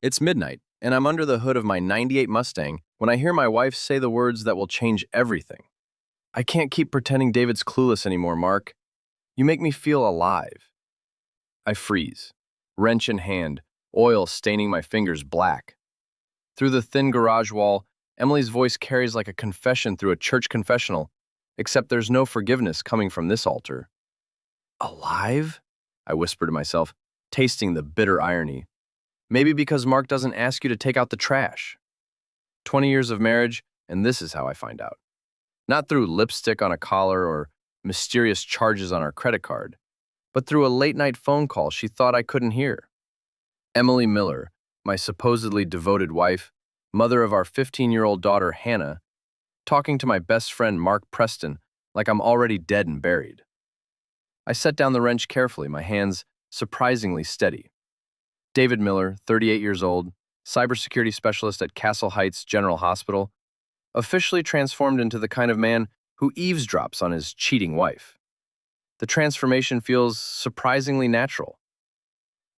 It's midnight, and I'm under the hood of my '98 Mustang when I hear my wife say the words that will change everything. I can't keep pretending David's clueless anymore, Mark. You make me feel alive. I freeze, wrench in hand, oil staining my fingers black. Through the thin garage wall, Emily's voice carries like a confession through a church confessional, except there's no forgiveness coming from this altar. Alive? I whisper to myself, tasting the bitter irony. Maybe because Mark doesn't ask you to take out the trash. 20 years of marriage, and this is how I find out. Not through lipstick on a collar or mysterious charges on our credit card, but through a late-night phone call she thought I couldn't hear. Emily Miller, my supposedly devoted wife, mother of our 15-year-old daughter Hannah, talking to my best friend Mark Preston like I'm already dead and buried. I set down the wrench carefully, my hands surprisingly steady. David Miller, 38 years old, cybersecurity specialist at Castle Heights General Hospital, officially transformed into the kind of man who eavesdrops on his cheating wife. The transformation feels surprisingly natural.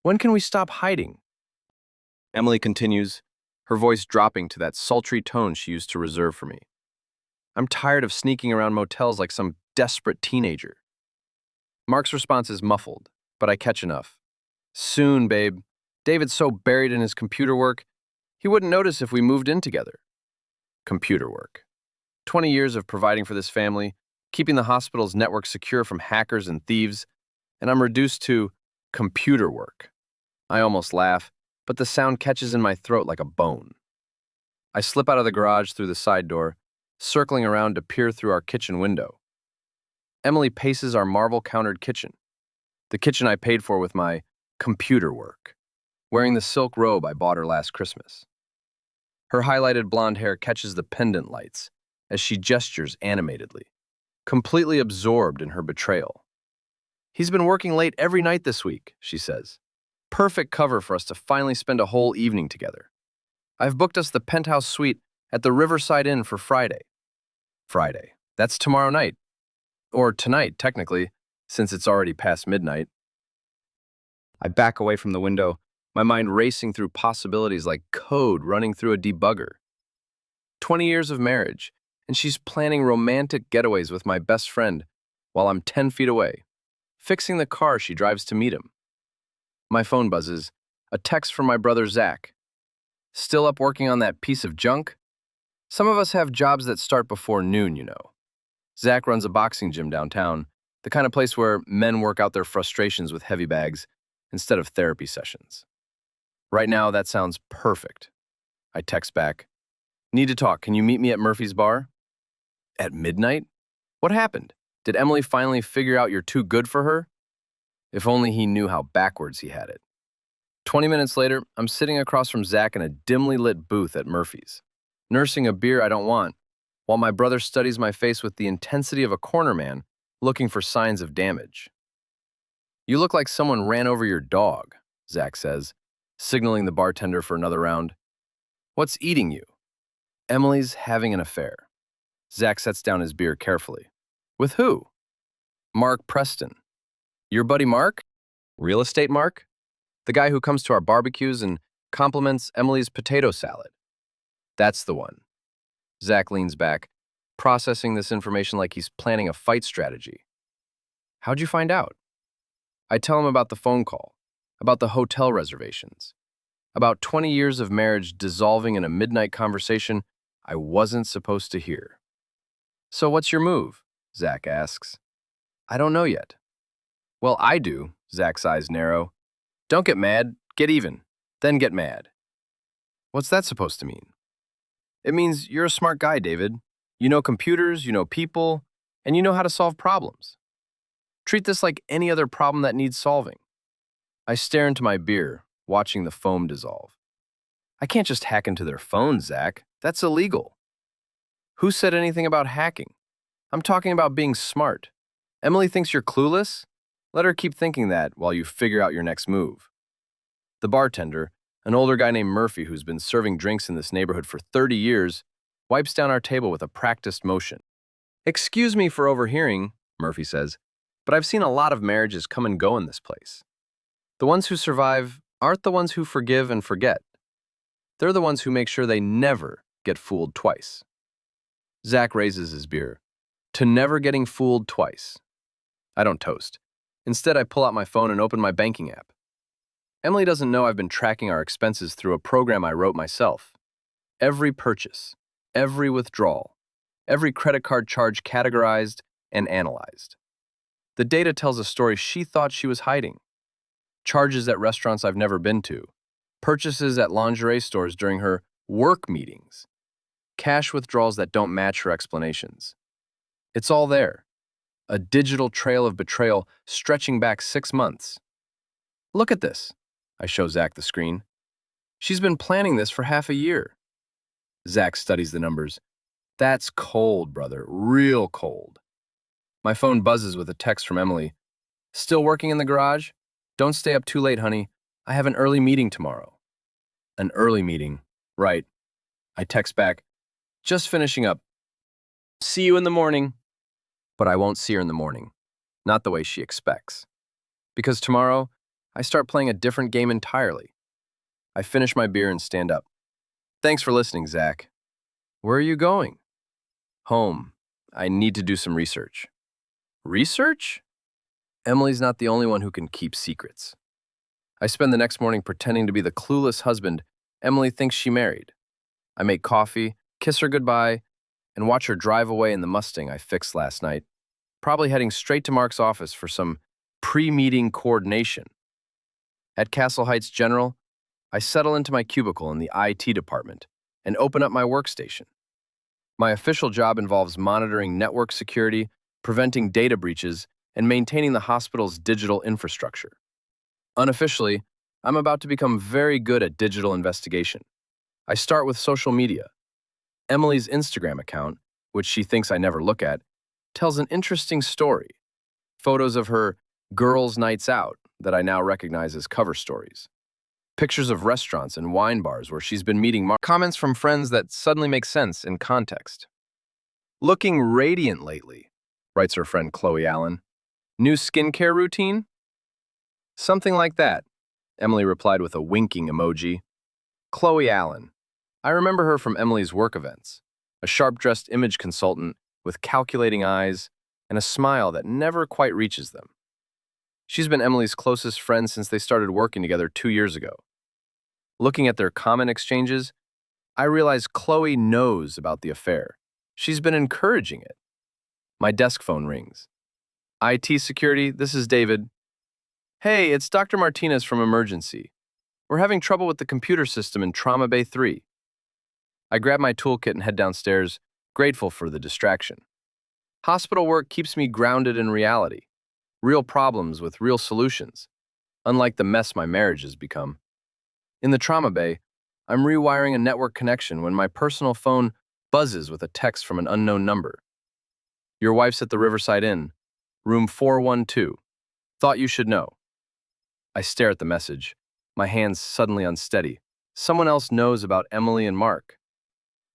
When can we stop hiding? Emily continues, her voice dropping to that sultry tone she used to reserve for me. I'm tired of sneaking around motels like some desperate teenager. Mark's response is muffled, but I catch enough. Soon, babe. David's so buried in his computer work, he wouldn't notice if we moved in together. Computer work. 20 years of providing for this family, keeping the hospital's network secure from hackers and thieves, and I'm reduced to computer work. I almost laugh, but the sound catches in my throat like a bone. I slip out of the garage through the side door, circling around to peer through our kitchen window. Emily paces our marble-countered kitchen, the kitchen I paid for with my computer work, wearing the silk robe I bought her last Christmas. Her highlighted blonde hair catches the pendant lights as she gestures animatedly, completely absorbed in her betrayal. He's been working late every night this week, she says. Perfect cover for us to finally spend a whole evening together. I've booked us the penthouse suite at the Riverside Inn for Friday. Friday. That's tomorrow night. Or tonight, technically, since it's already past midnight. I back away from the window, my mind racing through possibilities like code running through a debugger. 20 years of marriage, and she's planning romantic getaways with my best friend while I'm 10 feet away, fixing the car she drives to meet him. My phone buzzes, a text from my brother Zach. Still up working on that piece of junk? Some of us have jobs that start before noon, you know. Zach runs a boxing gym downtown, the kind of place where men work out their frustrations with heavy bags instead of therapy sessions. Right now, that sounds perfect. I text back. Need to talk. Can you meet me at Murphy's bar? At midnight? What happened? Did Emily finally figure out you're too good for her? If only he knew how backwards he had it. 20 minutes later, I'm sitting across from Zach in a dimly lit booth at Murphy's, nursing a beer I don't want, while my brother studies my face with the intensity of a corner man looking for signs of damage. You look like someone ran over your dog, Zach says, signaling the bartender for another round. What's eating you? Emily's having an affair. Zach sets down his beer carefully. With who? Mark Preston. Your buddy Mark? Real estate Mark? The guy who comes to our barbecues and compliments Emily's potato salad. That's the one. Zach leans back, processing this information like he's planning a fight strategy. How'd you find out? I tell him about the phone call, about the hotel reservations, about 20 years of marriage dissolving in a midnight conversation I wasn't supposed to hear. So what's your move? Zach asks. I don't know yet. Well, I do, Zach's eyes narrow. Don't get mad, get even, then get mad. What's that supposed to mean? It means you're a smart guy, David. You know computers, you know people, and you know how to solve problems. Treat this like any other problem that needs solving. I stare into my beer, watching the foam dissolve. I can't just hack into their phones, Zach. That's illegal. Who said anything about hacking? I'm talking about being smart. Emily thinks you're clueless? Let her keep thinking that while you figure out your next move. The bartender, an older guy named Murphy who's been serving drinks in this neighborhood for 30 years, wipes down our table with a practiced motion. Excuse me for overhearing, Murphy says, but I've seen a lot of marriages come and go in this place. The ones who survive aren't the ones who forgive and forget. They're the ones who make sure they never get fooled twice. Zach raises his beer. To never getting fooled twice. I don't toast. Instead, I pull out my phone and open my banking app. Emily doesn't know I've been tracking our expenses through a program I wrote myself. Every purchase, every withdrawal, every credit card charge categorized and analyzed. The data tells a story she thought she was hiding. Charges at restaurants I've never been to, purchases at lingerie stores during her work meetings, cash withdrawals that don't match her explanations. It's all there, a digital trail of betrayal stretching back 6 months. Look at this, I show Zach the screen. She's been planning this for half a year. Zach studies the numbers. That's cold, brother, real cold. My phone buzzes with a text from Emily. Still working in the garage? Don't stay up too late, honey. I have an early meeting tomorrow. An early meeting, right. I text back, just finishing up. See you in the morning. But I won't see her in the morning. Not the way she expects. Because tomorrow, I start playing a different game entirely. I finish my beer and stand up. Thanks for listening, Zach. Where are you going? Home. I need to do some research. Research? Emily's not the only one who can keep secrets. I spend the next morning pretending to be the clueless husband Emily thinks she married. I make coffee, kiss her goodbye, and watch her drive away in the Mustang I fixed last night, probably heading straight to Mark's office for some pre-meeting coordination. At Castle Heights General, I settle into my cubicle in the IT department and open up my workstation. My official job involves monitoring network security, preventing data breaches, and maintaining the hospital's digital infrastructure. Unofficially, I'm about to become very good at digital investigation. I start with social media. Emily's Instagram account, which she thinks I never look at, tells an interesting story. Photos of her girls' nights out that I now recognize as cover stories. Pictures of restaurants and wine bars where she's been meeting comments from friends that suddenly make sense in context. Looking radiant lately, writes her friend Chloe Allen. New skincare routine? Something like that, Emily replied with a winking emoji. Chloe Allen. I remember her from Emily's work events, a sharp-dressed image consultant with calculating eyes and a smile that never quite reaches them. She's been Emily's closest friend since they started working together 2 years ago. Looking at their comment exchanges, I realize Chloe knows about the affair. She's been encouraging it. My desk phone rings. IT security, this is David. Hey, it's Dr. Martinez from Emergency. We're having trouble with the computer system in Trauma Bay 3. I grab my toolkit and head downstairs, grateful for the distraction. Hospital work keeps me grounded in reality. Real problems with real solutions, unlike the mess my marriage has become. In the trauma bay, I'm rewiring a network connection when my personal phone buzzes with a text from an unknown number. Your wife's at the Riverside Inn, room 412. Thought you should know. I stare at the message, my hands suddenly unsteady. Someone else knows about Emily and Mark.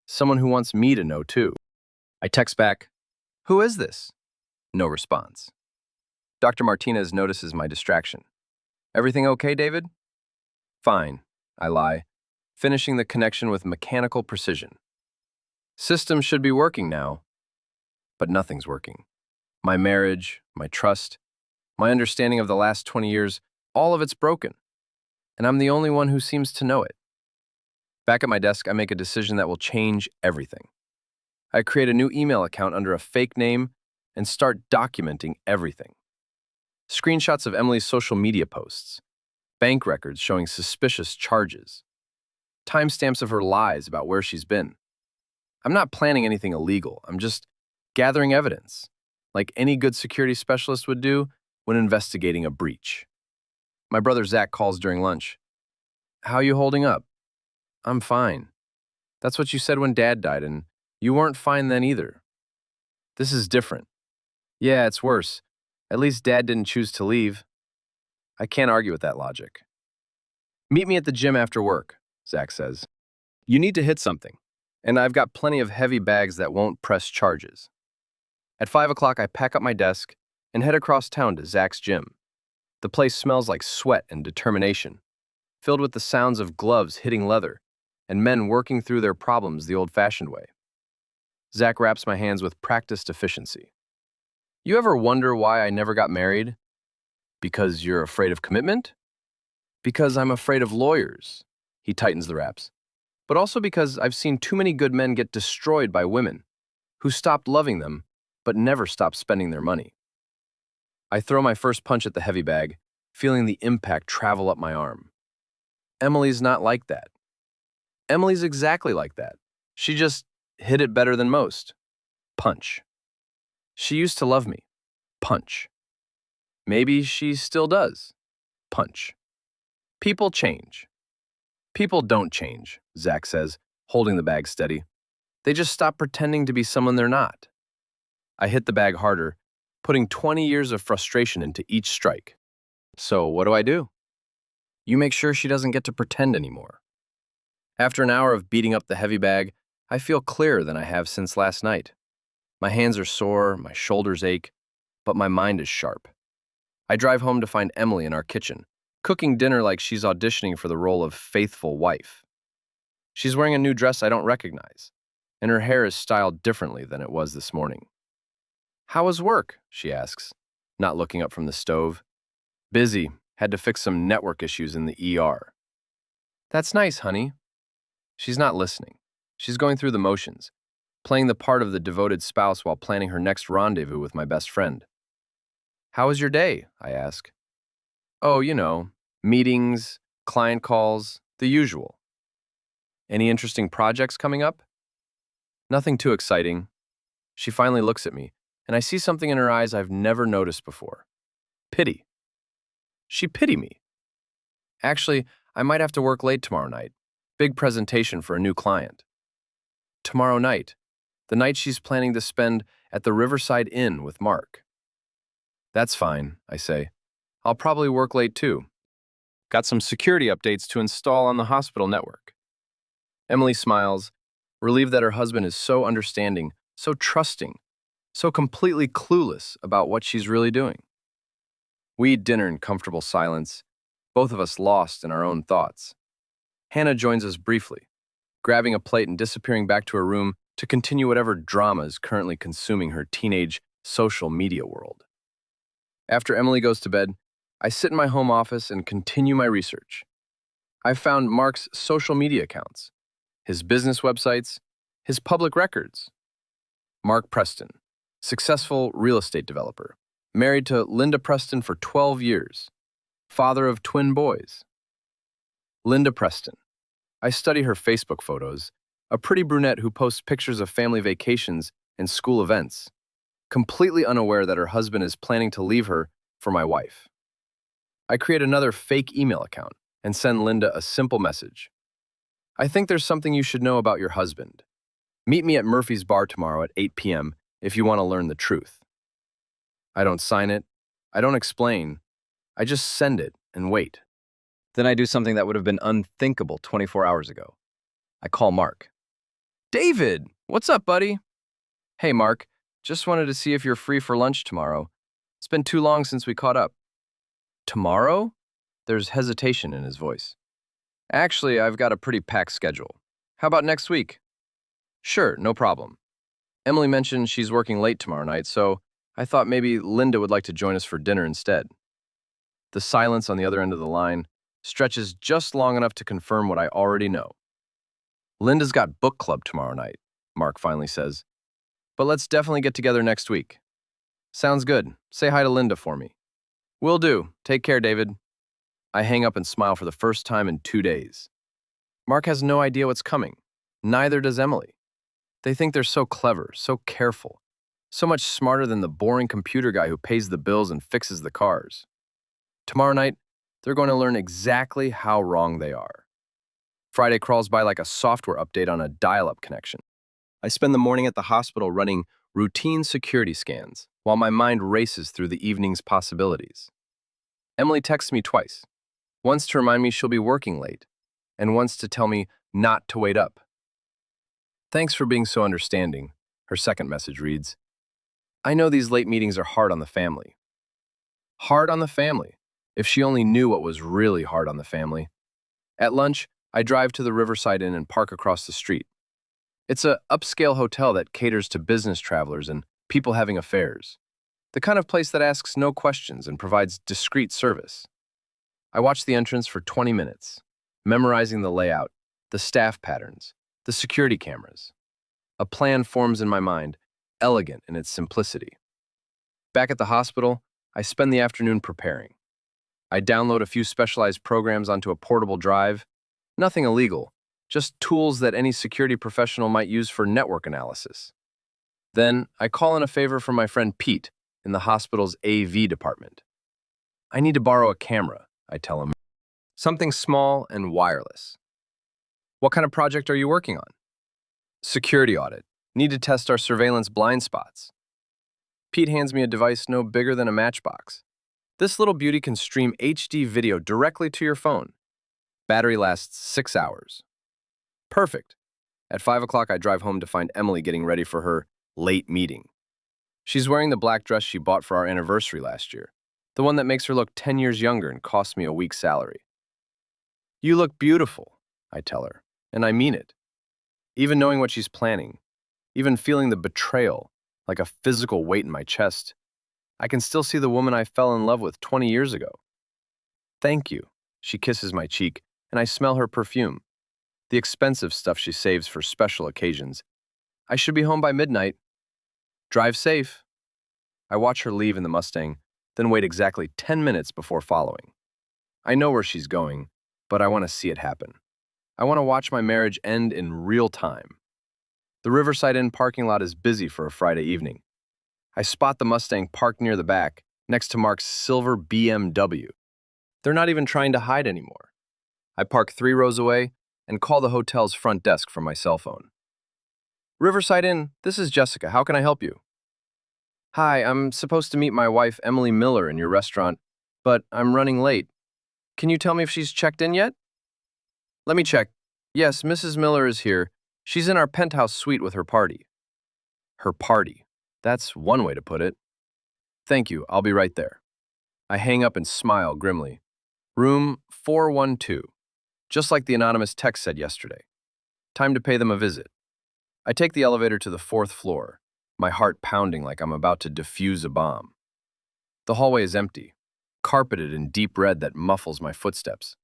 Someone who wants me to know too. I text back, who is this? No response. Dr. Martinez notices my distraction. Everything okay, David? Fine, I lie, finishing the connection with mechanical precision. Systems should be working now, but nothing's working. My marriage, my trust, my understanding of the last 20 years, all of it's broken, and I'm the only one who seems to know it. Back at my desk, I make a decision that will change everything. I create a new email account under a fake name and start documenting everything. Screenshots of Emily's social media posts, bank records showing suspicious charges, timestamps of her lies about where she's been. I'm not planning anything illegal. I'm just gathering evidence, like any good security specialist would do when investigating a breach. My brother Zach calls during lunch. How are you holding up? I'm fine. That's what you said when Dad died, and you weren't fine then either. This is different. Yeah, it's worse. At least Dad didn't choose to leave. I can't argue with that logic. Meet me at the gym after work, Zach says. You need to hit something, and I've got plenty of heavy bags that won't press charges. At 5 o'clock, I pack up my desk and head across town to Zach's gym. The place smells like sweat and determination, filled with the sounds of gloves hitting leather and men working through their problems the old-fashioned way. Zach wraps my hands with practiced efficiency. You ever wonder why I never got married? Because you're afraid of commitment? Because I'm afraid of lawyers. He tightens the wraps. But also because I've seen too many good men get destroyed by women who stopped loving them but never stopped spending their money. I throw my first punch at the heavy bag, feeling the impact travel up my arm. Emily's not like that. Emily's exactly like that. She just hit it better than most. Punch. She used to love me. Punch. Maybe she still does. Punch. People change. People don't change, Zach says, holding the bag steady. They just stop pretending to be someone they're not. I hit the bag harder, putting 20 years of frustration into each strike. So what do? You make sure she doesn't get to pretend anymore. After an hour of beating up the heavy bag, I feel clearer than I have since last night. My hands are sore, my shoulders ache, but my mind is sharp. I drive home to find Emily in our kitchen, cooking dinner like she's auditioning for the role of faithful wife. She's wearing a new dress I don't recognize, and her hair is styled differently than it was this morning. How was work? She asks, not looking up from the stove. Busy, had to fix some network issues in the ER. That's nice, honey. She's not listening. She's going through the motions, playing the part of the devoted spouse while planning her next rendezvous with my best friend. How was your day? I ask. Oh, meetings, client calls, the usual. Any interesting projects coming up? Nothing too exciting. She finally looks at me, and I see something in her eyes I've never noticed before. Pity. She pity me. Actually, I might have to work late tomorrow night. Big presentation for a new client. Tomorrow night, the night she's planning to spend at the Riverside Inn with Mark. That's fine, I say. I'll probably work late too. Got some security updates to install on the hospital network. Emily smiles, relieved that her husband is so understanding, so trusting, so completely clueless about what she's really doing. We eat dinner in comfortable silence, both of us lost in our own thoughts. Hannah joins us briefly, grabbing a plate and disappearing back to her room to continue whatever drama is currently consuming her teenage social media world. After Emily goes to bed, I sit in my home office and continue my research. I found Mark's social media accounts, his business websites, his public records. Mark Preston, successful real estate developer, married to Linda Preston for 12 years, father of twin boys. Linda Preston. I study her Facebook photos, a pretty brunette who posts pictures of family vacations and school events, completely unaware that her husband is planning to leave her for my wife. I create another fake email account and send Linda a simple message. I think there's something you should know about your husband. Meet me at Murphy's Bar tomorrow at 8 p.m. if you want to learn the truth. I don't sign it. I don't explain. I just send it and wait. Then I do something that would have been unthinkable 24 hours ago. I call Mark. David, what's up, buddy? Hey, Mark, just wanted to see if you're free for lunch tomorrow. It's been too long since we caught up. Tomorrow? There's hesitation in his voice. Actually, I've got a pretty packed schedule. How about next week? Sure, no problem. Emily mentioned she's working late tomorrow night, so I thought maybe Linda would like to join us for dinner instead. The silence on the other end of the line stretches just long enough to confirm what I already know. Linda's got book club tomorrow night, Mark finally says. But let's definitely get together next week. Sounds good. Say hi to Linda for me. Will do. Take care, David. I hang up and smile for the first time in 2 days. Mark has no idea what's coming. Neither does Emily. They think they're so clever, so careful, so much smarter than the boring computer guy who pays the bills and fixes the cars. Tomorrow night, they're going to learn exactly how wrong they are. Friday crawls by like a software update on a dial-up connection. I spend the morning at the hospital running routine security scans while my mind races through the evening's possibilities. Emily texts me twice, once to remind me she'll be working late, and once to tell me not to wait up. Thanks for being so understanding, her second message reads. I know these late meetings are hard on the family. Hard on the family. If she only knew what was really hard on the family. At lunch, I drive to the Riverside Inn and park across the street. It's a upscale hotel that caters to business travelers and people having affairs. The kind of place that asks no questions and provides discreet service. I watch the entrance for 20 minutes, memorizing the layout, the staff patterns, the security cameras. A plan forms in my mind, elegant in its simplicity. Back at the hospital, I spend the afternoon preparing. I download a few specialized programs onto a portable drive. Nothing illegal, just tools that any security professional might use for network analysis. Then, I call in a favor from my friend Pete in the hospital's AV department. I need to borrow a camera, I tell him. Something small and wireless. What kind of project are you working on? Security audit. Need to test our surveillance blind spots. Pete hands me a device no bigger than a matchbox. This little beauty can stream HD video directly to your phone. Battery lasts 6 hours. Perfect. At 5 o'clock, I drive home to find Emily getting ready for her late meeting. She's wearing the black dress she bought for our anniversary last year, the one that makes her look 10 years younger and costs me a week's salary. You look beautiful, I tell her, and I mean it. Even knowing what she's planning, even feeling the betrayal like a physical weight in my chest, I can still see the woman I fell in love with 20 years ago. Thank you. She kisses my cheek, and I smell her perfume, the expensive stuff she saves for special occasions. I should be home by midnight. Drive safe. I watch her leave in the Mustang, then wait exactly 10 minutes before following. I know where she's going, but I want to see it happen. I want to watch my marriage end in real time. The Riverside Inn parking lot is busy for a Friday evening. I spot the Mustang parked near the back, next to Mark's silver BMW. They're not even trying to hide anymore. I park 3 rows away and call the hotel's front desk from my cell phone. Riverside Inn, this is Jessica. How can I help you? Hi, I'm supposed to meet my wife, Emily Miller, in your restaurant, but I'm running late. Can you tell me if she's checked in yet? Let me check. Yes, Mrs. Miller is here. She's in our penthouse suite with her party. Her party. That's one way to put it. Thank you, I'll be right there. I hang up and smile grimly. Room 412. Just like the anonymous text said yesterday. Time to pay them a visit. I take the elevator to the 4th floor, my heart pounding like I'm about to defuse a bomb. The hallway is empty, carpeted in deep red that muffles my footsteps.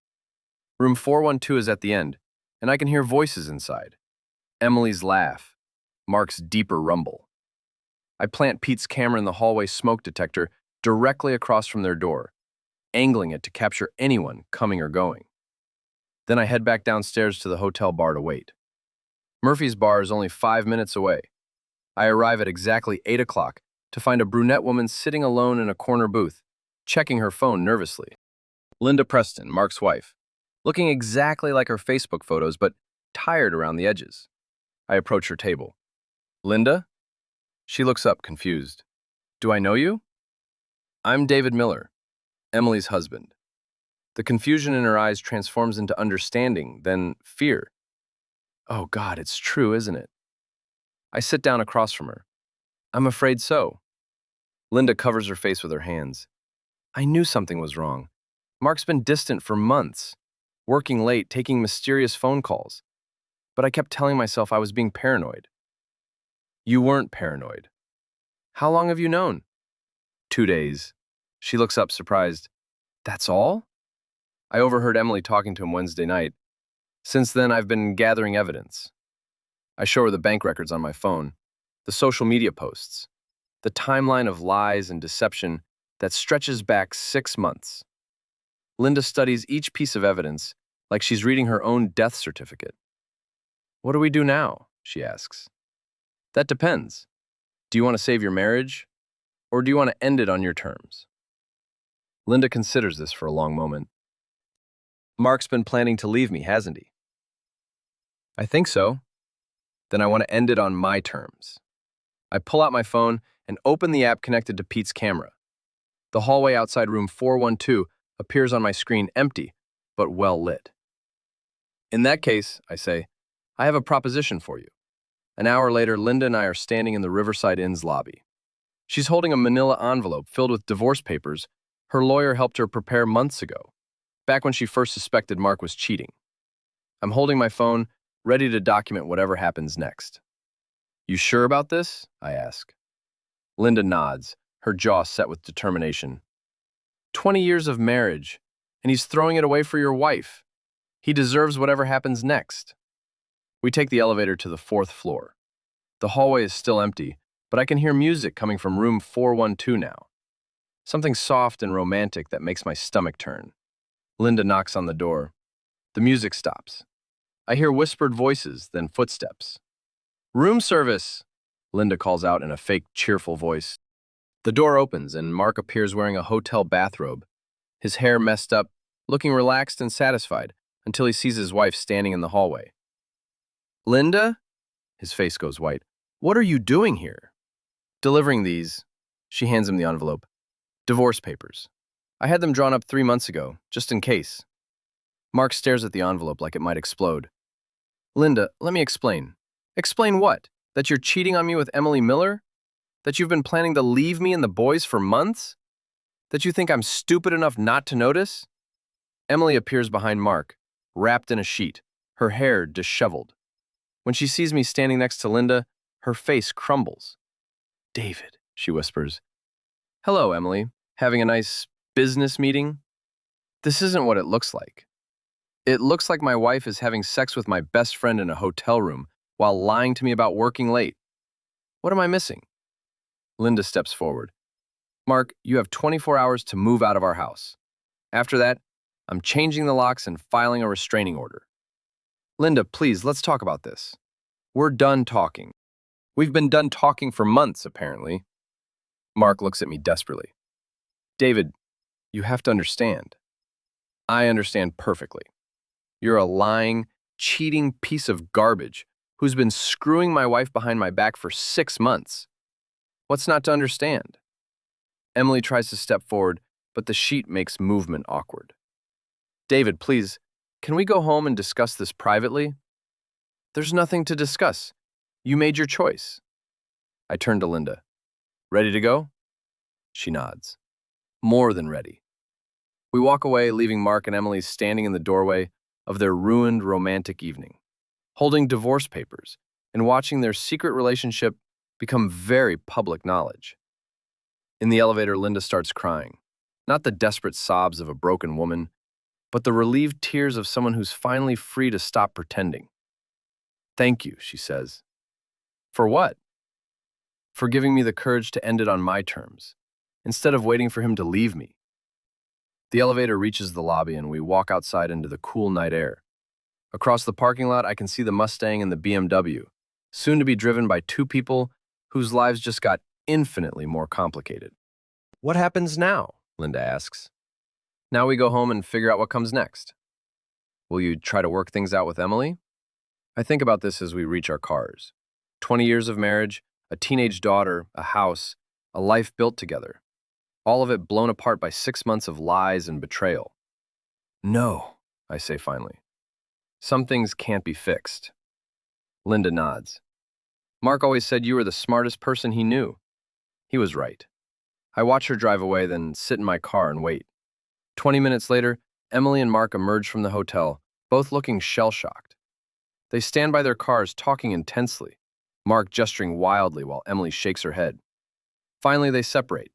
Room 412 is at the end, and I can hear voices inside. Emily's laugh, Mark's deeper rumble. I plant Pete's camera in the hallway smoke detector directly across from their door, angling it to capture anyone coming or going. Then I head back downstairs to the hotel bar to wait. Murphy's bar is only 5 minutes away. I arrive at exactly 8 o'clock to find a brunette woman sitting alone in a corner booth, checking her phone nervously. Linda Preston, Mark's wife, looking exactly like her Facebook photos, but tired around the edges. I approach her table. Linda? She looks up, confused. Do I know you? I'm David Miller, Emily's husband. The confusion in her eyes transforms into understanding, then fear. Oh God, it's true, isn't it? I sit down across from her. I'm afraid so. Linda covers her face with her hands. I knew something was wrong. Mark's been distant for months, working late, taking mysterious phone calls. But I kept telling myself I was being paranoid. You weren't paranoid. How long have you known? 2 days. She looks up, surprised. That's all? I overheard Emily talking to him Wednesday night. Since then, I've been gathering evidence. I show her the bank records on my phone, the social media posts, the timeline of lies and deception that stretches back 6 months. Linda studies each piece of evidence like she's reading her own death certificate. What do we do now? She asks. That depends. Do you want to save your marriage, or do you want to end it on your terms? Linda considers this for a long moment. Mark's been planning to leave me, hasn't he? I think so. Then I want to end it on my terms. I pull out my phone and open the app connected to Pete's camera. The hallway outside room 412 appears on my screen empty, but well lit. In that case, I say, I have a proposition for you. An hour later, Linda and I are standing in the Riverside Inn's lobby. She's holding a manila envelope filled with divorce papers her lawyer helped her prepare months ago, back when she first suspected Mark was cheating. I'm holding my phone, ready to document whatever happens next. You sure about this? I ask. Linda nods, her jaw set with determination. 20 years of marriage, and he's throwing it away for your wife. He deserves whatever happens next. We take the elevator to the 4th floor. The hallway is still empty, but I can hear music coming from room 412 now. Something soft and romantic that makes my stomach turn. Linda knocks on the door. The music stops. I hear whispered voices, then footsteps. Room service, Linda calls out in a fake, cheerful voice. The door opens and Mark appears wearing a hotel bathrobe, his hair messed up, looking relaxed and satisfied until he sees his wife standing in the hallway. Linda? His face goes white. What are you doing here? Delivering these. She hands him the envelope. Divorce papers. I had them drawn up 3 months ago, just in case. Mark stares at the envelope like it might explode. Linda, let me explain. Explain what? That you're cheating on me with Emily Miller? That you've been planning to leave me and the boys for months? That you think I'm stupid enough not to notice? Emily appears behind Mark, wrapped in a sheet, her hair disheveled. When she sees me standing next to Linda, her face crumbles. David, she whispers. Hello, Emily. Having a nice business meeting? This isn't what it looks like. It looks like my wife is having sex with my best friend in a hotel room while lying to me about working late. What am I missing? Linda steps forward. Mark, you have 24 hours to move out of our house. After that, I'm changing the locks and filing a restraining order. Linda, please, let's talk about this. We're done talking. We've been done talking for months, apparently. Mark looks at me desperately. David, you have to understand. I understand perfectly. You're a lying, cheating piece of garbage who's been screwing my wife behind my back for 6 months. What's not to understand? Emily tries to step forward, but the sheet makes movement awkward. David, please, can we go home and discuss this privately? There's nothing to discuss. You made your choice. I turn to Linda. Ready to go? She nods. More than ready. We walk away, leaving Mark and Emily standing in the doorway of their ruined romantic evening, holding divorce papers and watching their secret relationship become very public knowledge. In the elevator, Linda starts crying, not the desperate sobs of a broken woman, but the relieved tears of someone who's finally free to stop pretending. Thank you, she says. For what? For giving me the courage to end it on my terms, instead of waiting for him to leave me. The elevator reaches the lobby and we walk outside into the cool night air. Across the parking lot, I can see the Mustang and the BMW, soon to be driven by 2 people whose lives just got infinitely more complicated. What happens now? Linda asks. Now we go home and figure out what comes next. Will you try to work things out with Emily? I think about this as we reach our cars. 20 years of marriage, a teenage daughter, a house, a life built together. All of it blown apart by 6 months of lies and betrayal. No, I say finally. Some things can't be fixed. Linda nods. Mark always said you were the smartest person he knew. He was right. I watch her drive away, then sit in my car and wait. 20 minutes later, Emily and Mark emerge from the hotel, both looking shell-shocked. They stand by their cars, talking intensely, Mark gesturing wildly while Emily shakes her head. Finally, they separate.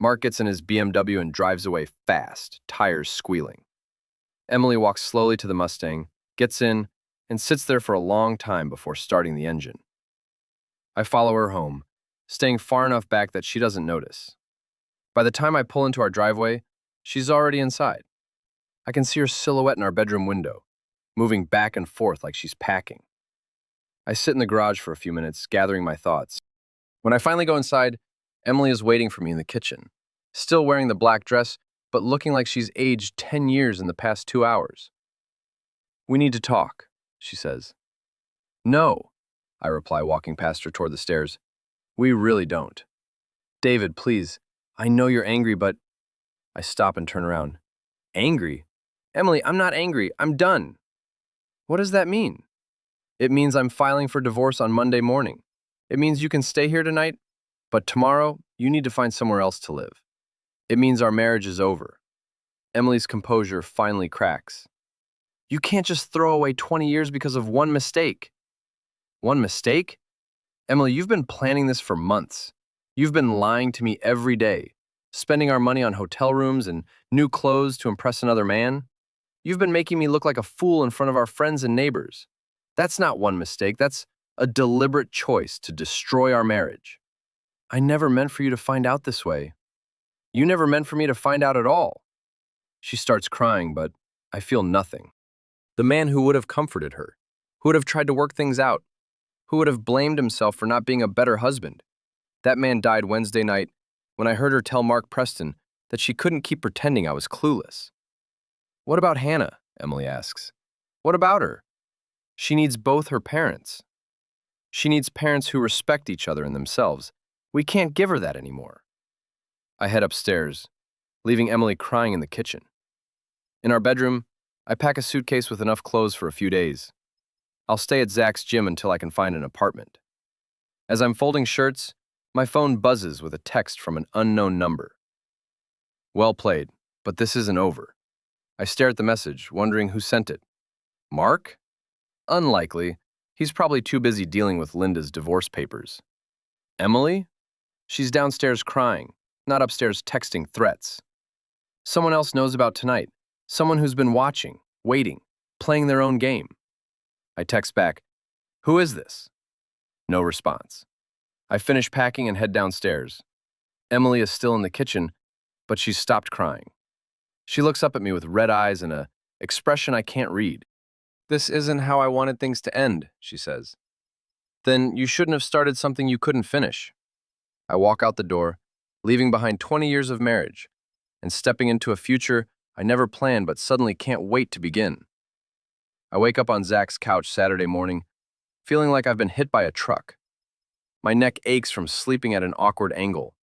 Mark gets in his BMW and drives away fast, tires squealing. Emily walks slowly to the Mustang, gets in, and sits there for a long time before starting the engine. I follow her home, staying far enough back that she doesn't notice. By the time I pull into our driveway, she's already inside. I can see her silhouette in our bedroom window, moving back and forth like she's packing. I sit in the garage for a few minutes, gathering my thoughts. When I finally go inside, Emily is waiting for me in the kitchen, still wearing the black dress, but looking like she's aged 10 years in the past 2 hours. We need to talk, she says. No, I reply, walking past her toward the stairs. We really don't. David, please, I know you're angry, but... I stop and turn around. Angry? Emily, I'm not angry. I'm done. What does that mean? It means I'm filing for divorce on Monday morning. It means you can stay here tonight, but tomorrow you need to find somewhere else to live. It means our marriage is over. Emily's composure finally cracks. You can't just throw away 20 years because of one mistake. One mistake? Emily, you've been planning this for months. You've been lying to me every day, spending our money on hotel rooms and new clothes to impress another man. You've been making me look like a fool in front of our friends and neighbors. That's not one mistake, that's a deliberate choice to destroy our marriage. I never meant for you to find out this way. You never meant for me to find out at all. She starts crying, but I feel nothing. The man who would have comforted her, who would have tried to work things out, who would have blamed himself for not being a better husband. That man died Wednesday night when I heard her tell Mark Preston that she couldn't keep pretending I was clueless. What about Hannah? Emily asks. What about her? She needs both her parents. She needs parents who respect each other and themselves. We can't give her that anymore. I head upstairs, leaving Emily crying in the kitchen. In our bedroom, I pack a suitcase with enough clothes for a few days. I'll stay at Zach's gym until I can find an apartment. As I'm folding shirts, my phone buzzes with a text from an unknown number. Well played, but this isn't over. I stare at the message, wondering who sent it. Mark? Unlikely. He's probably too busy dealing with Linda's divorce papers. Emily? She's downstairs crying, not upstairs texting threats. Someone else knows about tonight. Someone who's been watching, waiting, playing their own game. I text back, "Who is this?" No response. I finish packing and head downstairs. Emily is still in the kitchen, but she's stopped crying. She looks up at me with red eyes and an expression I can't read. "This isn't how I wanted things to end," she says. "Then you shouldn't have started something you couldn't finish." I walk out the door, leaving behind 20 years of marriage, and stepping into a future I never planned but suddenly can't wait to begin. I wake up on Zach's couch Saturday morning, feeling like I've been hit by a truck. My neck aches from sleeping at an awkward angle.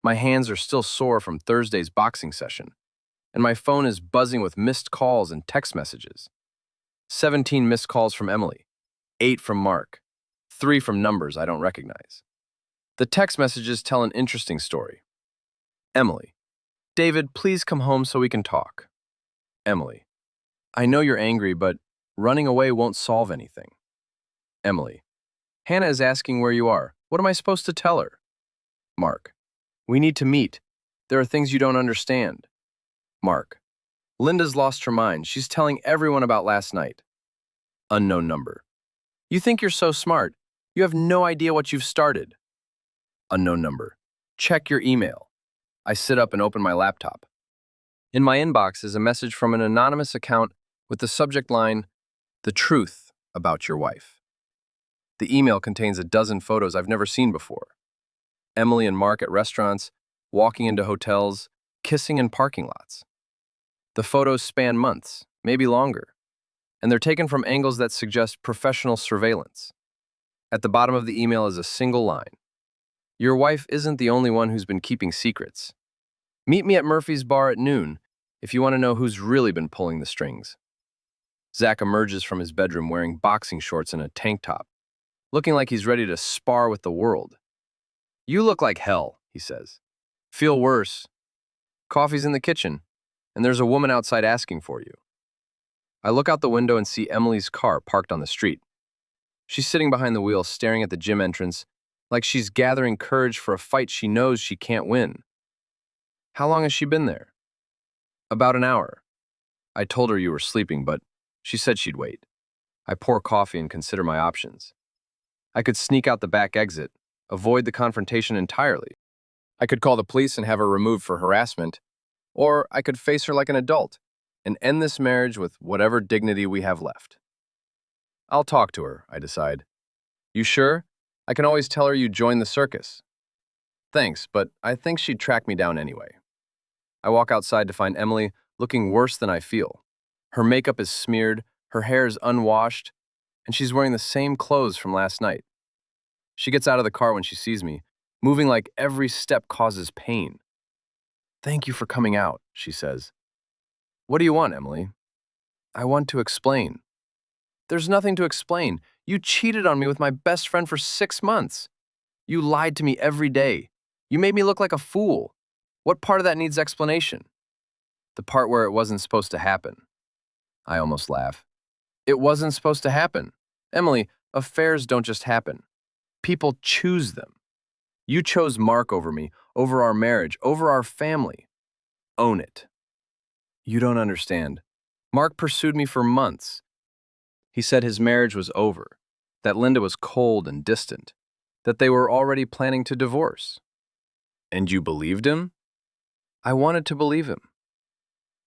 My hands are still sore from Thursday's boxing session, and my phone is buzzing with missed calls and text messages. 17 missed calls from Emily, 8 from Mark, 3 from numbers I don't recognize. The text messages tell an interesting story. Emily, "David, please come home so we can talk." Emily, "I know you're angry, but running away won't solve anything." Emily, "Hannah is asking where you are. What am I supposed to tell her?" Mark, "We need to meet. There are things you don't understand." Mark, "Linda's lost her mind. She's telling everyone about last night." Unknown number, "You think you're so smart. You have no idea what you've started." Unknown number, "Check your email." I sit up and open my laptop. In my inbox is a message from an anonymous account with the subject line, "The truth about your wife." The email contains a dozen photos I've never seen before. Emily and Mark at restaurants, walking into hotels, kissing in parking lots. The photos span months, maybe longer, and they're taken from angles that suggest professional surveillance. At the bottom of the email is a single line. "Your wife isn't the only one who's been keeping secrets. Meet me at Murphy's Bar at noon if you want to know who's really been pulling the strings." Zach emerges from his bedroom wearing boxing shorts and a tank top, looking like he's ready to spar with the world. "You look like hell," he says. "Feel worse. Coffee's in the kitchen, and there's a woman outside asking for you." I look out the window and see Emily's car parked on the street. She's sitting behind the wheel, staring at the gym entrance, like she's gathering courage for a fight she knows she can't win. "How long has she been there?" "About an hour. I told her you were sleeping, but she said she'd wait." I pour coffee and consider my options. I could sneak out the back exit, avoid the confrontation entirely. I could call the police and have her removed for harassment, or I could face her like an adult and end this marriage with whatever dignity we have left. I'll talk to her, I decide. "You sure? I can always tell her you joined the circus." "Thanks, but I think she'd track me down anyway." I walk outside to find Emily looking worse than I feel. Her makeup is smeared, her hair is unwashed, and she's wearing the same clothes from last night. She gets out of the car when she sees me, moving like every step causes pain. "Thank you for coming out," she says. "What do you want, Emily?" "I want to explain." "There's nothing to explain. You cheated on me with my best friend for 6 months. You lied to me every day. You made me look like a fool. What part of that needs explanation?" "The part where it wasn't supposed to happen." I almost laugh. It wasn't supposed to happen. Emily, affairs don't just happen. People choose them. You chose Mark over me, over our marriage, over our family. Own it. You don't understand. Mark pursued me for months. He said his marriage was over, that Linda was cold and distant, that they were already planning to divorce. And you believed him? I wanted to believe him,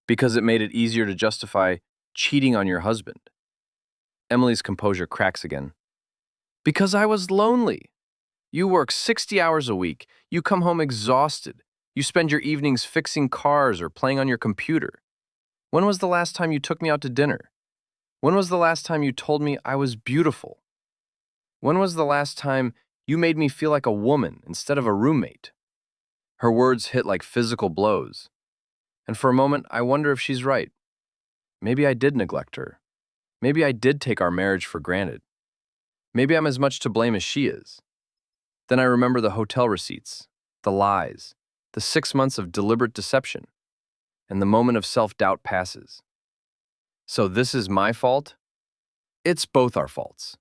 because it made it easier to justify cheating on your husband. Emily's composure cracks again. Because I was lonely. You work 60 hours a week. You come home exhausted. You spend your evenings fixing cars or playing on your computer. When was the last time you took me out to dinner? When was the last time you told me I was beautiful? When was the last time you made me feel like a woman instead of a roommate? Her words hit like physical blows. And for a moment, I wonder if she's right. Maybe I did neglect her. Maybe I did take our marriage for granted. Maybe I'm as much to blame as she is. Then I remember the hotel receipts, the lies, the 6 months of deliberate deception, and the moment of self-doubt passes. So this is my fault? It's both our faults.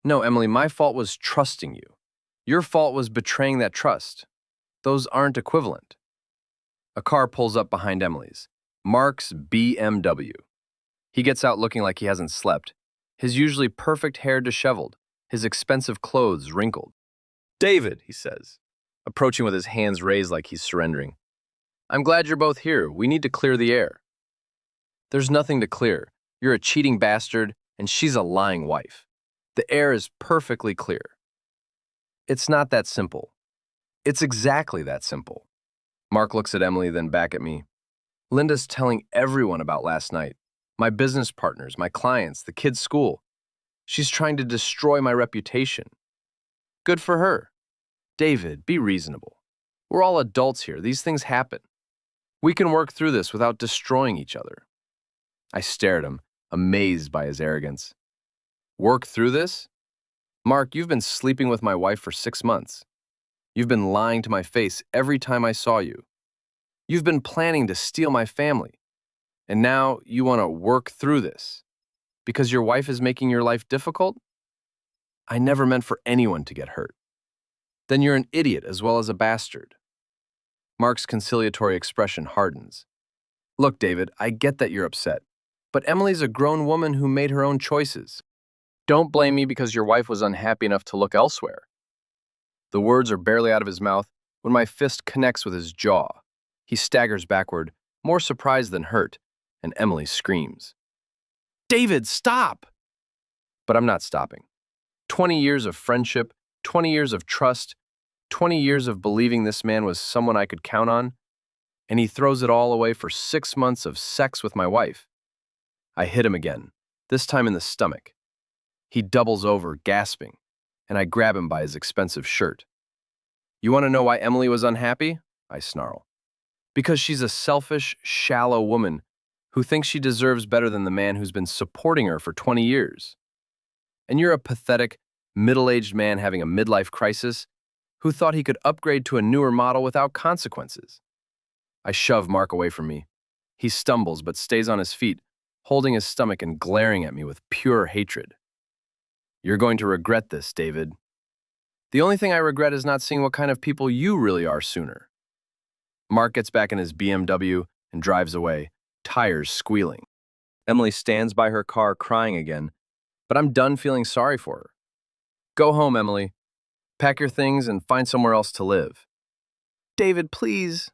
No, Emily, my fault was trusting you. Your fault was betraying that trust. Those aren't equivalent. A car pulls up behind Emily's. Mark's BMW. He gets out looking like he hasn't slept, his usually perfect hair disheveled, his expensive clothes wrinkled. David, he says, approaching with his hands raised like he's surrendering. I'm glad you're both here. We need to clear the air. There's nothing to clear. You're a cheating bastard, and she's a lying wife. The air is perfectly clear. It's not that simple. It's exactly that simple. Mark looks at Emily, then back at me. Linda's telling everyone about last night. My business partners, my clients, the kids' school. She's trying to destroy my reputation. Good for her. David, be reasonable. We're all adults here. These things happen. We can work through this without destroying each other. I stare at him, amazed by his arrogance. Work through this? Mark, you've been sleeping with my wife for 6 months. You've been lying to my face every time I saw you. You've been planning to steal my family. And now you want to work through this because your wife is making your life difficult? I never meant for anyone to get hurt. Then you're an idiot as well as a bastard. Mark's conciliatory expression hardens. Look, David, I get that you're upset, but Emily's a grown woman who made her own choices. Don't blame me because your wife was unhappy enough to look elsewhere. The words are barely out of his mouth when my fist connects with his jaw. He staggers backward, more surprised than hurt, and Emily screams. David, stop! But I'm not stopping. 20 years of friendship, 20 years of trust, 20 years of believing this man was someone I could count on, and he throws it all away for 6 months of sex with my wife. I hit him again, this time in the stomach. He doubles over, gasping, and I grab him by his expensive shirt. You want to know why Emily was unhappy? I snarl. Because she's a selfish, shallow woman who thinks she deserves better than the man who's been supporting her for 20 years. And you're a pathetic, middle-aged man having a midlife crisis who thought he could upgrade to a newer model without consequences. I shove Mark away from me. He stumbles but stays on his feet, holding his stomach and glaring at me with pure hatred. You're going to regret this, David. The only thing I regret is not seeing what kind of people you really are sooner. Mark gets back in his BMW and drives away, tires squealing. Emily stands by her car crying again, but I'm done feeling sorry for her. Go home, Emily. Pack your things and find somewhere else to live. David, please.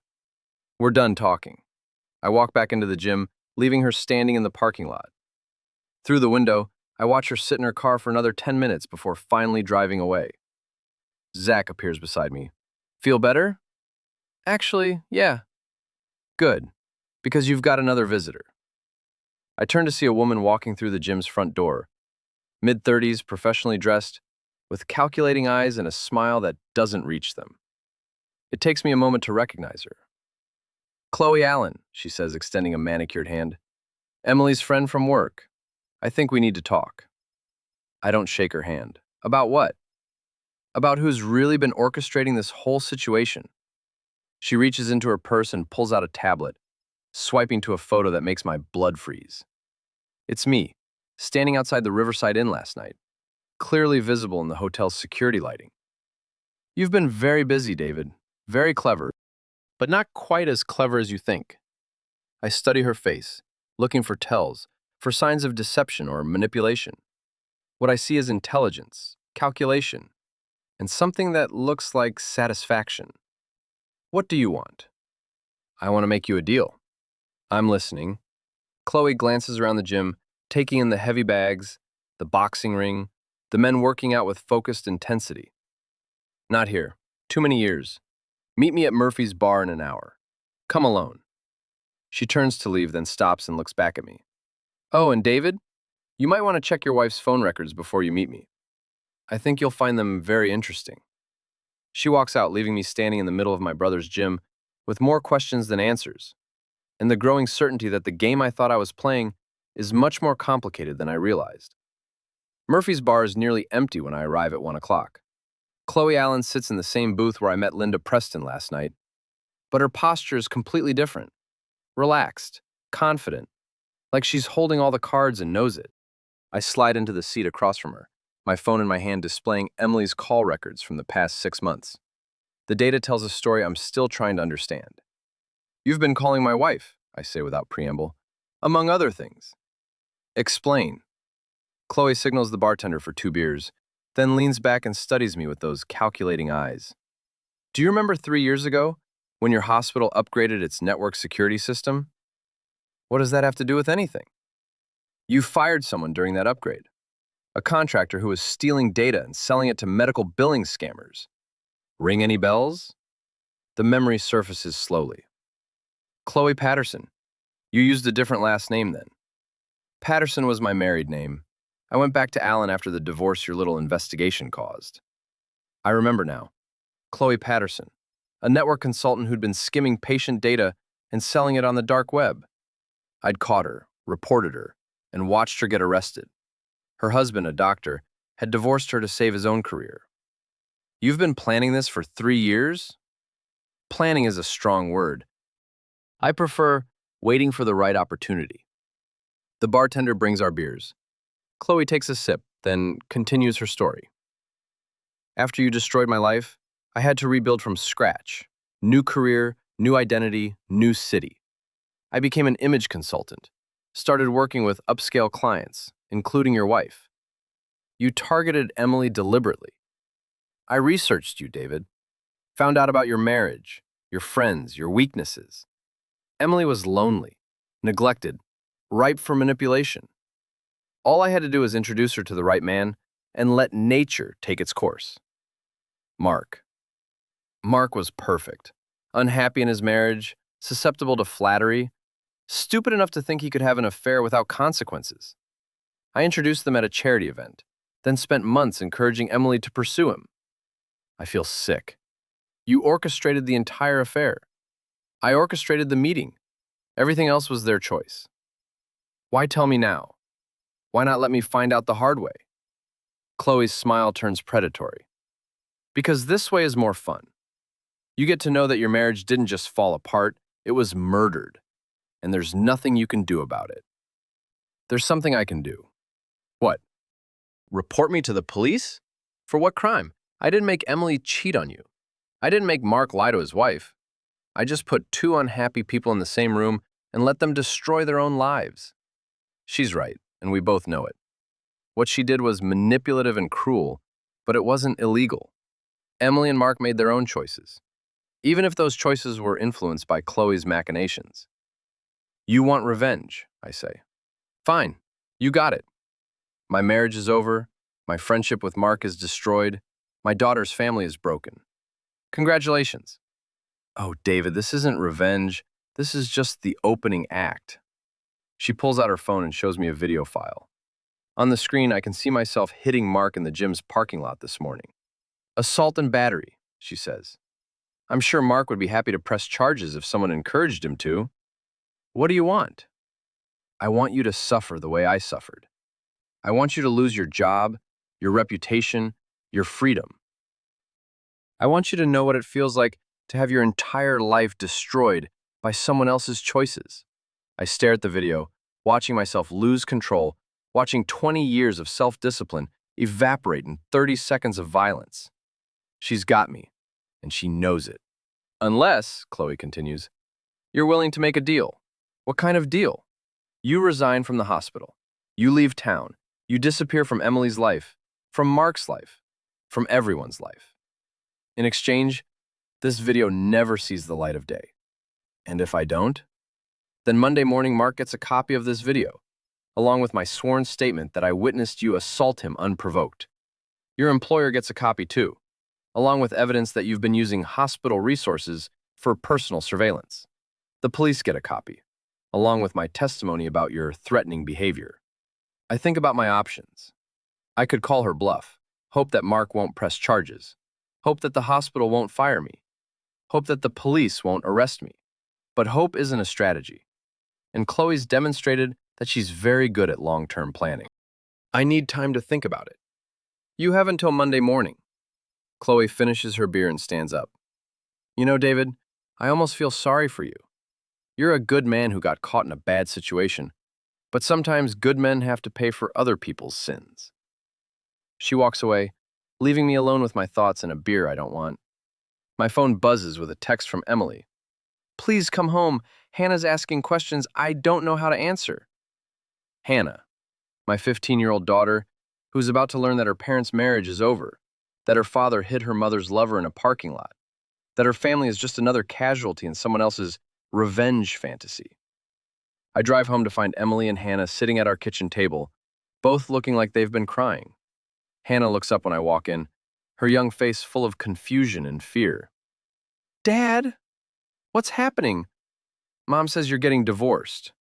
We're done talking. I walk back into the gym, leaving her standing in the parking lot. Through the window, I watch her sit in her car for another 10 minutes before finally driving away. Zach appears beside me. Feel better? Actually, yeah. Good, because you've got another visitor. I turn to see a woman walking through the gym's front door. Mid-30s, professionally dressed, with calculating eyes and a smile that doesn't reach them. It takes me a moment to recognize her. Chloe Allen, she says, extending a manicured hand. Emily's friend from work. I think we need to talk. I don't shake her hand. About what? About who's really been orchestrating this whole situation. She reaches into her purse and pulls out a tablet, swiping to a photo that makes my blood freeze. It's me, standing outside the Riverside Inn last night, clearly visible in the hotel's security lighting. You've been very busy, David. Very clever, but not quite as clever as you think. I study her face, looking for tells, for signs of deception or manipulation. What I see is intelligence, calculation, and something that looks like satisfaction. What do you want? I want to make you a deal. I'm listening. Chloe glances around the gym, taking in the heavy bags, the boxing ring, the men working out with focused intensity. Not here. Too many years. Meet me at Murphy's bar in an hour. Come alone. She turns to leave, then stops and looks back at me. Oh, and David, you might want to check your wife's phone records before you meet me. I think you'll find them very interesting. She walks out, leaving me standing in the middle of my brother's gym with more questions than answers, and the growing certainty that the game I thought I was playing is much more complicated than I realized. Murphy's bar is nearly empty when I arrive at 1 o'clock. Chloe Allen sits in the same booth where I met Linda Preston last night, but her posture is completely different. Relaxed, confident, like she's holding all the cards and knows it. I slide into the seat across from her, my phone in my hand displaying Emily's call records from the past 6 months. The data tells a story I'm still trying to understand. You've been calling my wife, I say without preamble, among other things. Explain. Chloe signals the bartender for 2 beers, then leans back and studies me with those calculating eyes. Do you remember 3 years ago, when your hospital upgraded its network security system? What does that have to do with anything? You fired someone during that upgrade. A contractor who was stealing data and selling it to medical billing scammers. Ring any bells? The memory surfaces slowly. Chloe Patterson. You used a different last name then. Patterson was my married name. I went back to Allen after the divorce your little investigation caused. I remember now. Chloe Patterson, a network consultant who'd been skimming patient data and selling it on the dark web. I'd caught her, reported her, and watched her get arrested. Her husband, a doctor, had divorced her to save his own career. You've been planning this for 3 years? Planning is a strong word. I prefer waiting for the right opportunity. The bartender brings our beers. Chloe takes a sip, then continues her story. After you destroyed my life, I had to rebuild from scratch. New career, new identity, new city. I became an image consultant, started working with upscale clients, including your wife. You targeted Emily deliberately. I researched you, David. Found out about your marriage, your friends, your weaknesses. Emily was lonely, neglected, ripe for manipulation. All I had to do was introduce her to the right man and let nature take its course. Mark. Mark was perfect. Unhappy in his marriage, susceptible to flattery, stupid enough to think he could have an affair without consequences. I introduced them at a charity event, then spent months encouraging Emily to pursue him. I feel sick. You orchestrated the entire affair. I orchestrated the meeting. Everything else was their choice. Why tell me now? Why not let me find out the hard way? Chloe's smile turns predatory. Because this way is more fun. You get to know that your marriage didn't just fall apart, it was murdered. And there's nothing you can do about it. There's something I can do. What? Report me to the police? For what crime? I didn't make Emily cheat on you. I didn't make Mark lie to his wife. I just put 2 unhappy people in the same room and let them destroy their own lives. She's right, and we both know it. What she did was manipulative and cruel, but it wasn't illegal. Emily and Mark made their own choices, even if those choices were influenced by Chloe's machinations. You want revenge, I say. Fine, you got it. My marriage is over, my friendship with Mark is destroyed, my daughter's family is broken. Congratulations. Oh, David, this isn't revenge. This is just the opening act. She pulls out her phone and shows me a video file. On the screen, I can see myself hitting Mark in the gym's parking lot this morning. Assault and battery, she says. I'm sure Mark would be happy to press charges if someone encouraged him to. What do you want? I want you to suffer the way I suffered. I want you to lose your job, your reputation, your freedom. I want you to know what it feels like to have your entire life destroyed by someone else's choices. I stare at the video, watching myself lose control, watching 20 years of self-discipline evaporate in 30 seconds of violence. She's got me, and she knows it. Unless, Chloe continues, you're willing to make a deal. What kind of deal? You resign from the hospital. You leave town. You disappear from Emily's life, from Mark's life, from everyone's life. In exchange, this video never sees the light of day. And if I don't, then Monday morning Mark gets a copy of this video, along with my sworn statement that I witnessed you assault him unprovoked. Your employer gets a copy too, along with evidence that you've been using hospital resources for personal surveillance. The police get a copy, along with my testimony about your threatening behavior. I think about my options. I could call her bluff, hope that Mark won't press charges, hope that the hospital won't fire me, hope that the police won't arrest me. But hope isn't a strategy, and Chloe's demonstrated that she's very good at long-term planning. I need time to think about it. You have until Monday morning. Chloe finishes her beer and stands up. You know, David, I almost feel sorry for you. You're a good man who got caught in a bad situation, but sometimes good men have to pay for other people's sins. She walks away, leaving me alone with my thoughts and a beer I don't want. My phone buzzes with a text from Emily. Please come home. Hannah's asking questions I don't know how to answer. Hannah, my 15-year-old daughter, who's about to learn that her parents' marriage is over, that her father hit her mother's lover in a parking lot, that her family is just another casualty in someone else's revenge fantasy. I drive home to find Emily and Hannah sitting at our kitchen table, both looking like they've been crying. Hannah looks up when I walk in, her young face full of confusion and fear. Dad, what's happening? Mom says you're getting divorced.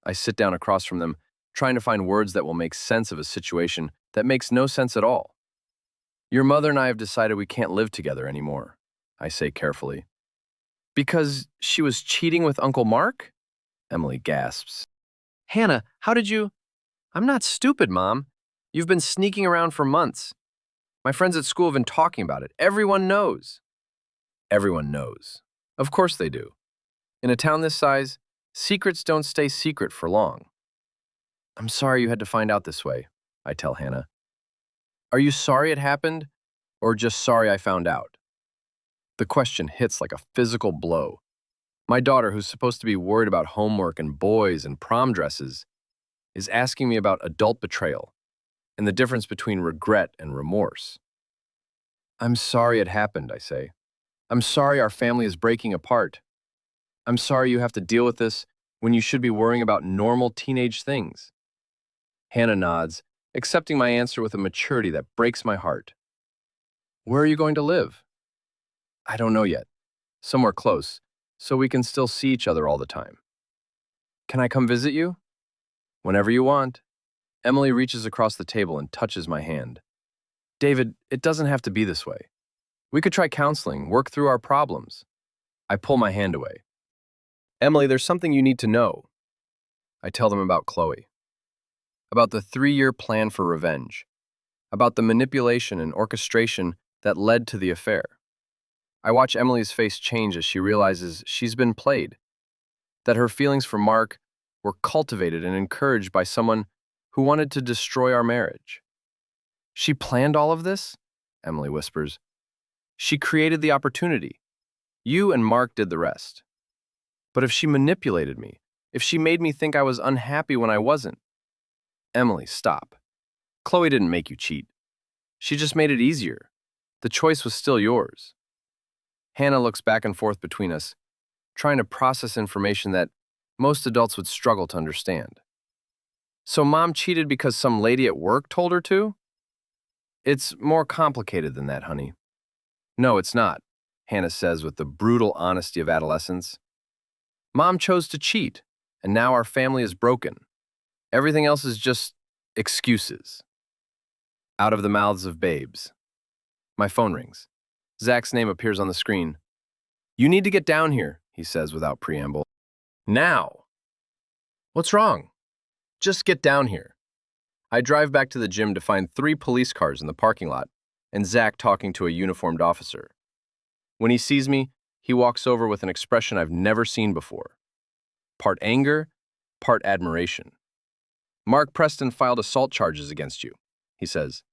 I sit down across from them, trying to find words that will make sense of a situation that makes no sense at all. Your mother and I have decided we can't live together anymore, I say carefully. Because she was cheating with Uncle Mark? Emily gasps. Hannah, how did you? I'm not stupid, Mom. You've been sneaking around for months. My friends at school have been talking about it. Everyone knows. Everyone knows. Of course they do. In a town this size, secrets don't stay secret for long. I'm sorry you had to find out this way, I tell Hannah. Are you sorry it happened, or just sorry I found out? The question hits like a physical blow. My daughter, who's supposed to be worried about homework and boys and prom dresses, is asking me about adult betrayal and the difference between regret and remorse. I'm sorry it happened, I say. I'm sorry our family is breaking apart. I'm sorry you have to deal with this when you should be worrying about normal teenage things. Hannah nods, accepting my answer with a maturity that breaks my heart. Where are you going to live? I don't know yet. Somewhere close, so we can still see each other all the time. Can I come visit you? Whenever you want. Emily reaches across the table and touches my hand. David, it doesn't have to be this way. We could try counseling, work through our problems. I pull my hand away. Emily, there's something you need to know. I tell them about Chloe. About the 3-year plan for revenge. About the manipulation and orchestration that led to the affair. I watch Emily's face change as she realizes she's been played. That her feelings for Mark were cultivated and encouraged by someone who wanted to destroy our marriage. She planned all of this? Emily whispers. She created the opportunity. You and Mark did the rest. But if she manipulated me, if she made me think I was unhappy when I wasn't, Emily, stop. Chloe didn't make you cheat. She just made it easier. The choice was still yours. Hannah looks back and forth between us, trying to process information that most adults would struggle to understand. So Mom cheated because some lady at work told her to? It's more complicated than that, honey. No, it's not, Hannah says with the brutal honesty of adolescence. Mom chose to cheat, and now our family is broken. Everything else is just excuses. Out of the mouths of babes. My phone rings. Zach's name appears on the screen. You need to get down here, he says without preamble. Now. What's wrong? Just get down here. I drive back to the gym to find 3 police cars in the parking lot and Zach talking to a uniformed officer. When he sees me, he walks over with an expression I've never seen before. Part anger part admiration. Mark Preston filed assault charges against you, he says.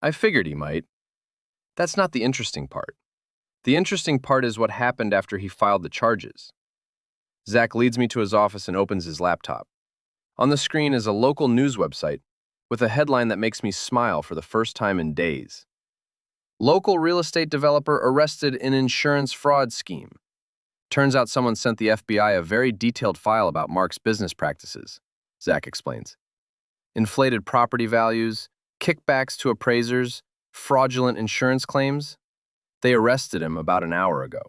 I figured he might. That's not the interesting part. The interesting part is what happened after he filed the charges. Zach leads me to his office and opens his laptop. On the screen is a local news website with a headline that makes me smile for the first time in days. Local real estate developer arrested in insurance fraud scheme. Turns out someone sent the FBI a very detailed file about Mark's business practices, Zach explains. Inflated property values, kickbacks to appraisers, fraudulent insurance claims. They arrested him about an hour ago.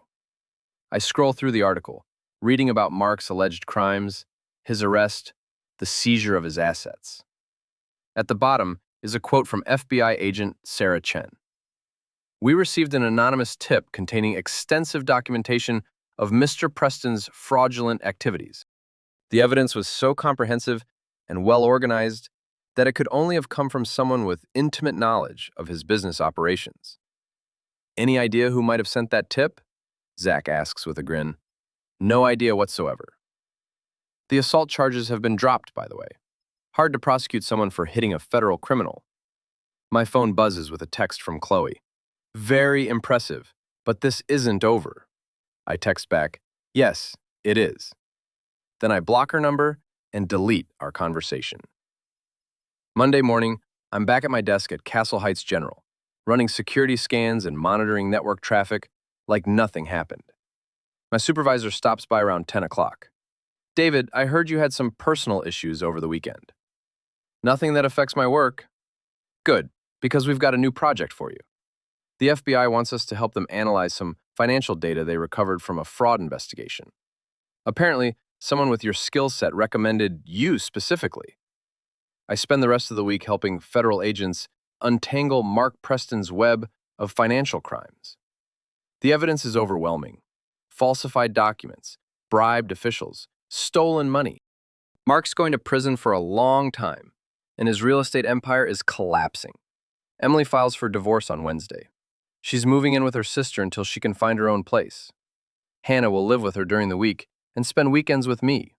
I scroll through the article, reading about Mark's alleged crimes, his arrest, the seizure of his assets. At the bottom is a quote from FBI agent Sarah Chen. We received an anonymous tip containing extensive documentation of Mr. Preston's fraudulent activities. The evidence was so comprehensive and well organized that it could only have come from someone with intimate knowledge of his business operations. Any idea who might have sent that tip? Zach asks with a grin. No idea whatsoever. The assault charges have been dropped, by the way. Hard to prosecute someone for hitting a federal criminal. My phone buzzes with a text from Chloe. Very impressive, but this isn't over. I text back, yes, it is. Then I block her number and delete our conversation. Monday morning, I'm back at my desk at Castle Heights General, running security scans and monitoring network traffic like nothing happened. My supervisor stops by around 10 o'clock. David, I heard you had some personal issues over the weekend. Nothing that affects my work. Good, because we've got a new project for you. The FBI wants us to help them analyze some financial data they recovered from a fraud investigation. Apparently, someone with your skill set recommended you specifically. I spend the rest of the week helping federal agents untangle Mark Preston's web of financial crimes. The evidence is overwhelming. Falsified documents, bribed officials, stolen money. Mark's going to prison for a long time, and his real estate empire is collapsing. Emily files for divorce on Wednesday. She's moving in with her sister until she can find her own place. Hannah will live with her during the week and spend weekends with me.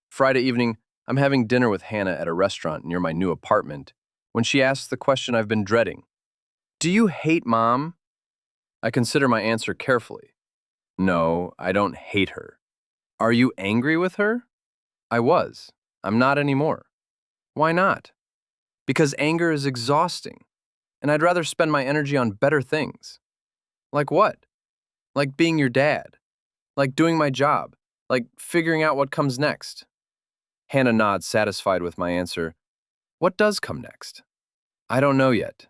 Friday evening, I'm having dinner with Hannah at a restaurant near my new apartment when she asks the question I've been dreading. Do you hate Mom? I consider my answer carefully. No, I don't hate her. Are you angry with her? I was. I'm not anymore. Why not? Because anger is exhausting, and I'd rather spend my energy on better things. Like what? Like being your dad. Like doing my job. Like figuring out what comes next. Hannah nods, satisfied with my answer. What does come next? I don't know yet.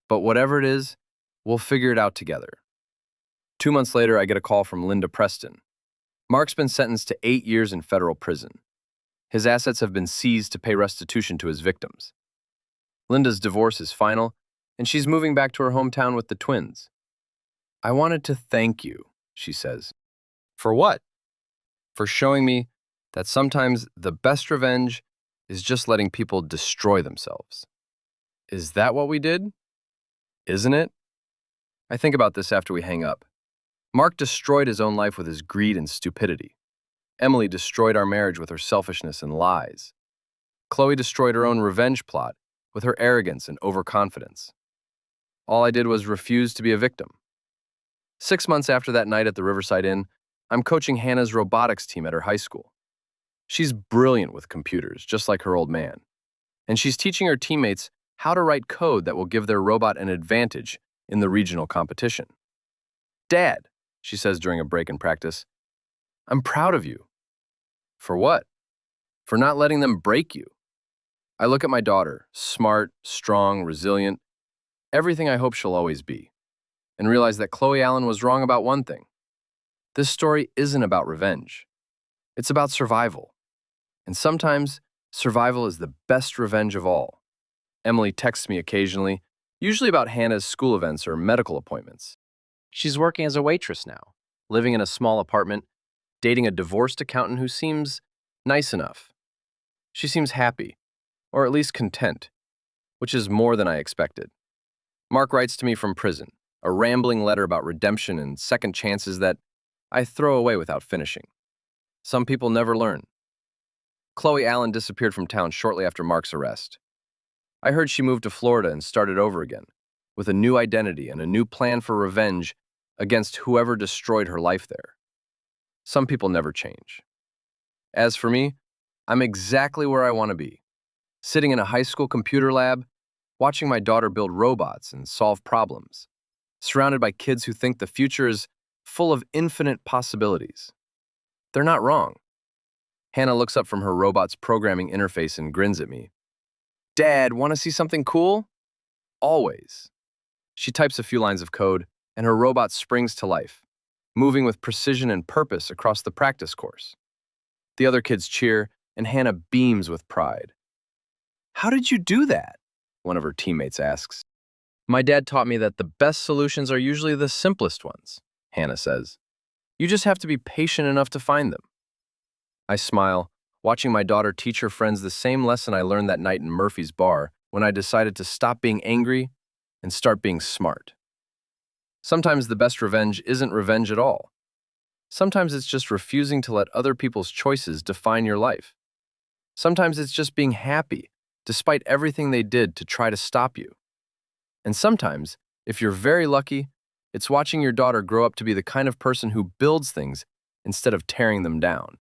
But whatever it is, we'll figure it out together. 2 months later, I get a call from Linda Preston. Mark's been sentenced to 8 years in federal prison. His assets have been seized to pay restitution to his victims. Linda's divorce is final, and she's moving back to her hometown with the twins. I wanted to thank you, she says. For what? For showing me that sometimes the best revenge is just letting people destroy themselves. Is that what we did? Isn't it? I think about this after we hang up. Mark destroyed his own life with his greed and stupidity. Emily destroyed our marriage with her selfishness and lies. Chloe destroyed her own revenge plot with her arrogance and overconfidence. All I did was refuse to be a victim. 6 months after that night at the Riverside Inn, I'm coaching Hannah's robotics team at her high school. She's brilliant with computers, just like her old man. And she's teaching her teammates how to write code that will give their robot an advantage in the regional competition. Dad, she says during a break in practice, I'm proud of you. For what? For not letting them break you. I look at my daughter, smart, strong, resilient, everything I hope she'll always be, and realize that Chloe Allen was wrong about one thing. This story isn't about revenge. It's about survival. And sometimes, survival is the best revenge of all. Emily texts me occasionally, usually about Hannah's school events or medical appointments. She's working as a waitress now, living in a small apartment, dating a divorced accountant who seems nice enough. She seems happy, or at least content, which is more than I expected. Mark writes to me from prison, a rambling letter about redemption and second chances that I throw away without finishing. Some people never learn. Chloe Allen disappeared from town shortly after Mark's arrest. I heard she moved to Florida and started over again, with a new identity and a new plan for revenge against whoever destroyed her life there. Some people never change. As for me, I'm exactly where I want to be, sitting in a high school computer lab, watching my daughter build robots and solve problems, surrounded by kids who think the future is full of infinite possibilities. They're not wrong. Hannah looks up from her robot's programming interface and grins at me. Dad, want to see something cool? Always. She types a few lines of code, and her robot springs to life, moving with precision and purpose across the practice course. The other kids cheer, and Hannah beams with pride. How did you do that? One of her teammates asks. My dad taught me that the best solutions are usually the simplest ones, Hannah says. You just have to be patient enough to find them. I smile, watching my daughter teach her friends the same lesson I learned that night in Murphy's bar when I decided to stop being angry and start being smart. Sometimes the best revenge isn't revenge at all. Sometimes it's just refusing to let other people's choices define your life. Sometimes it's just being happy, despite everything they did to try to stop you. And sometimes, if you're very lucky, it's watching your daughter grow up to be the kind of person who builds things instead of tearing them down.